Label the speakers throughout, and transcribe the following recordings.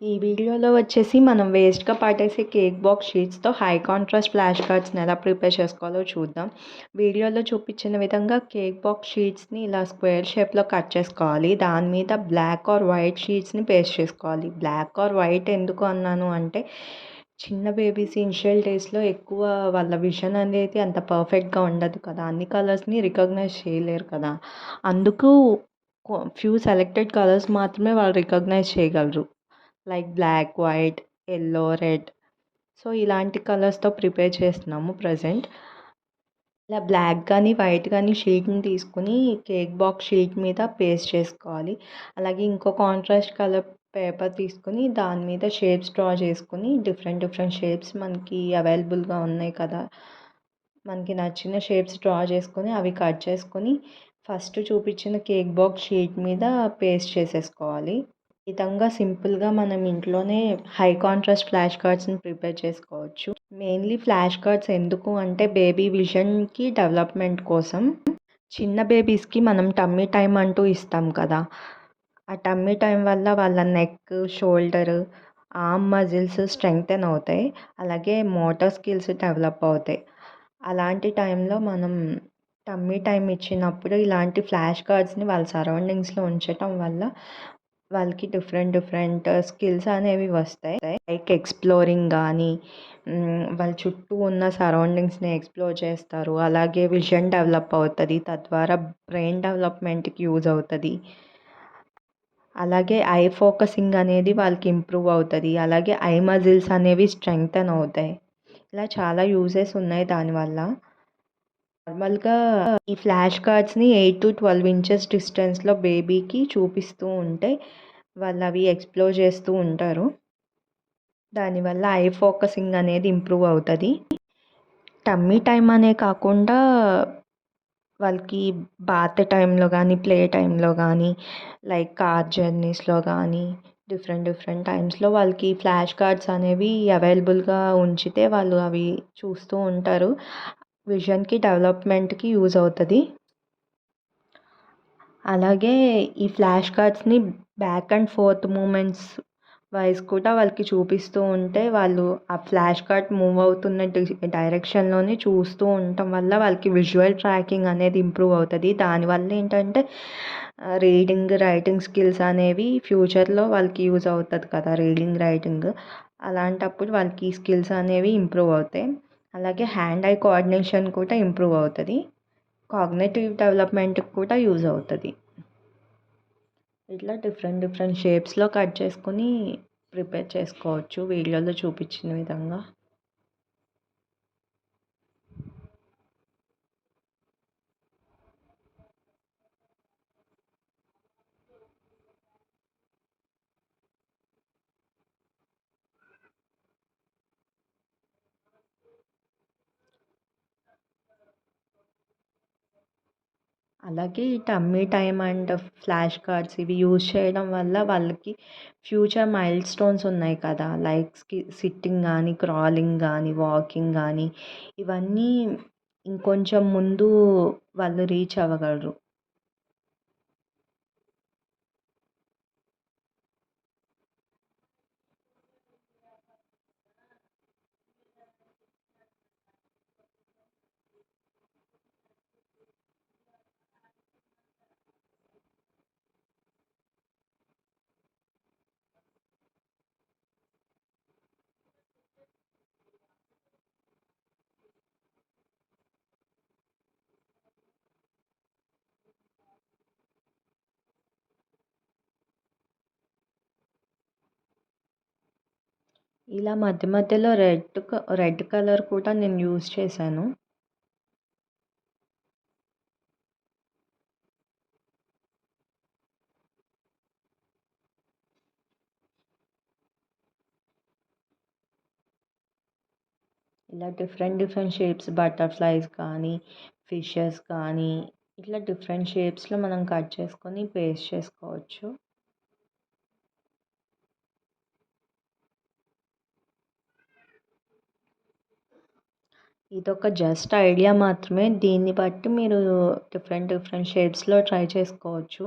Speaker 1: ఈ వీడియోలో వచ్చేసి మనం వేస్ట్‌గా పడేసే కేక్ బాక్స్ షీట్స్‌తో హై కాంట్రాస్ట్ ఫ్లాష్ కార్డ్స్‌ని ఎలా ప్రిపేర్ చేసుకోవాలో చూద్దాం. వీడియోలో చూపించిన విధంగా కేక్ బాక్స్ షీట్స్‌ని ఇలా స్క్వేర్ షేప్‌లో కట్ చేసుకోవాలి. దాని మీద బ్లాక్ ఆర్ వైట్ షీట్స్‌ని పేస్ట్ చేసుకోవాలి. బ్లాక్ ఆర్ వైట్ ఎందుకు అన్నాను అంటే చిన్న బేబీస్ ఇనిషియల్ డేస్‌లో ఎక్కువ వాళ్ళ విజన్ అనేది అంత పర్ఫెక్ట్‌గా ఉండదు కదా! అన్ని కలర్స్‌ని రికగ్నైజ్ చేయలేరు కదా! అందుకు ఫ్యూ సెలెక్టెడ్ కలర్స్ మాత్రమే వాళ్ళు రికగ్నైజ్ చేయగలరు. Like black, white, yellow, red. So, ఇలాంటి కలర్స్‌తో ప్రిపేర్ చేస్తున్నాము ప్రెజెంట్. ఇలా బ్లాక్ కానీ, వైట్ కానీ షీట్‌ని తీసుకొని కేక్ బాక్స్ షీట్ మీద పేస్ట్ చేసుకోవాలి. అలాగే ఇంకో కాంట్రాస్ట్ కలర్ పేపర్ తీసుకొని దాని మీద షేప్స్ డ్రా చేసుకొని డిఫరెంట్ డిఫరెంట్ షేప్స్ మనకి అవైలబుల్‌గా ఉన్నాయి కదా! మనకి నచ్చిన షేప్స్ డ్రా చేసుకొని అవి కట్ చేసుకొని ఫస్ట్ చూపించిన కేక్ బాక్స్ షీట్ మీద పేస్ట్ చేసేసుకోవాలి. ఈ విధంగా సింపుల్‌గా మనం ఇంట్లోనే హై కాంట్రాస్ట్ ఫ్లాష్ కార్డ్స్‌ని ప్రిపేర్ చేసుకోవచ్చు. మెయిన్‌లీ ఫ్లాష్ కార్డ్స్ ఎందుకు అంటే బేబీ విజన్‌కి డెవలప్‌మెంట్ కోసం. చిన్న బేబీస్‌కి మనం టమ్మీ టైమ్ అంటూ ఇస్తాం కదా! ఆ టమ్మీ టైమ్ వల్ల వాళ్ళ neck, shoulder, arm muscles strengthen అవుతాయి. అలాగే మోటార్ స్కిల్స్ డెవలప్ అవుతాయి. అలాంటి టైంలో మనం టమ్మీ టైమ్ ఇచ్చినప్పుడు ఇలాంటి ఫ్లాష్ కార్డ్స్‌ని వాళ్ళ సరౌండింగ్స్‌లో ఉంచటం వల్ల వాళ్ళకి డిఫరెంట్ డిఫరెంట్ స్కిల్స్ అనేవి వస్తాయి. లైక్ ఎక్స్‌ప్లోరింగ్ గానీ, వాళ్ళ చుట్టూ ఉన్న సరౌండింగ్స్‌ని ఎక్స్‌ప్లోర్ చేస్తారు. అలాగే విజన్ డెవలప్ అవుతది. తద్వారా బ్రెయిన్ డెవలప్‌మెంట్‌కి యూజ్ అవుతది. అలాగే ఐ ఫోకసింగ్ అనేది వాళ్ళకి ఇంప్రూవ్ అవుతది. అలాగే ఐ మజిల్స్ అనేవి స్ట్రెంగ్తెన్ అవుతాయి. ఇలా చాలా యూజెస్ ఉన్నాయి దానివల్ల. నార్మల్‌గా ఈ ఫ్లాష్ కార్డ్స్‌ని 8-12 ఇంచెస్ డిస్టెన్స్‌లో బేబీకి చూపిస్తూ ఉంటే వాళ్ళవి ఎక్స్‌ప్లోర్ చేస్తూ ఉంటారు. దానివల్ల ఐ ఫోకసింగ్ అనేది ఇంప్రూవ్ అవుతది. టమ్మీ టైమ్ అనే కాకుండా వాళ్ళకి బాత్ టైంలో గానీ, ప్లే టైంలో గానీ, లైక్ కార్ జర్నీస్‌లో గానీ, డిఫరెంట్ డిఫరెంట్ టైమ్స్‌లో వాళ్ళకి ఫ్లాష్ కార్డ్స్ అనేవి అవైలబుల్‌గా ఉంచితే వాళ్ళు అవి చూస్తూ ఉంటారు. విజన్‌కి డెవలప్‌మెంట్‌కి యూజ్ అవుతది. అలాగే ఈ ఫ్లాష్ కార్డ్స్‌ని back and forth movements wise కూడా వాళ్ళకి చూపిస్తూ ఉంటే వాళ్ళు ఆ ఫ్లాష్ కార్డ్ మూవ్ అవుతున్న డైరెక్షన్‌లోనే చూస్తూ ఉండటం వల్ల వాళ్ళకి విజువల్ ట్రాకింగ్ అనేది ఇంప్రూవ్ అవుతది. దానివల్ల ఏంటంటే రీడింగ్, రైటింగ్ స్కిల్స్ అనేవి ఫ్యూచర్‌లో వాళ్ళకి యూజ్ అవుతది కదా! Reading, writing. అలాంటప్పుడు వాళ్ళకి ఈ స్కిల్స్ అనేవి ఇంప్రూవ్ అవుతాయి. అలాగే హ్యాండ్ ఐ కోఆర్డినేషన్ కూడా ఇంప్రూవ్ అవుతది. కాగ్నిటివ్ డెవలప్‌మెంట్‌కి కూడా యూజ్ అవుతది. ఇట్లా డిఫరెంట్ డిఫరెంట్ షేప్స్‌లో కట్ చేసుకొని ప్రిపేర్ చేసుకోవచ్చు వీడియోలో చూపించిన విధంగా. అలాగే ఈ tummy time and flash cards ఇవి యూజ్ చేయడం వల్ల వాళ్ళకి ఫ్యూచర్ మైల్ స్టోన్స్ ఉన్నాయి కదా! లైక్ సిట్టింగ్ గానీ, క్రాలింగ్ గానీ, వాకింగ్ గానీ ఇవన్నీ ఇంకొంచెం ముందు వాళ్ళు రీచ్ అవ్వగలరు. ఇలా మధ్య మధ్యలో రెడ్ కలర్ కూడా నేను యూజ్ చేశాను. ఇలా డిఫరెంట్ డిఫరెంట్ షేప్స్ బటర్‌ఫ్లైస్ కానీ, ఫిషెస్ కానీ ఇట్లా డిఫరెంట్ షేప్స్‌లో మనం కట్ చేసుకొని పేస్ట్ చేసుకోవచ్చు. ఇదొక జస్ట్ ఐడియా మాత్రమే. దీన్ని బట్టి మీరు డిఫరెంట్ డిఫరెంట్ షేప్స్‌లో ట్రై చేసుకోవచ్చు.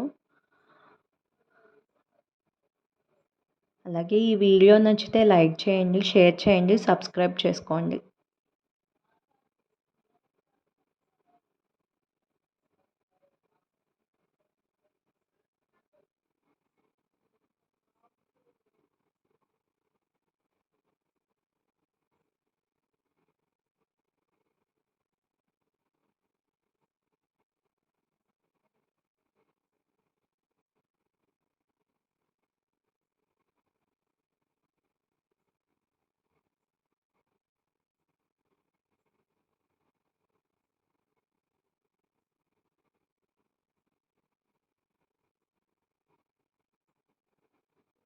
Speaker 1: అలాగే ఈ వీడియో నచ్చితే లైక్ చేయండి, షేర్ చేయండి, సబ్స్క్రైబ్ చేసుకోండి.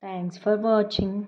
Speaker 1: Thanks for watching.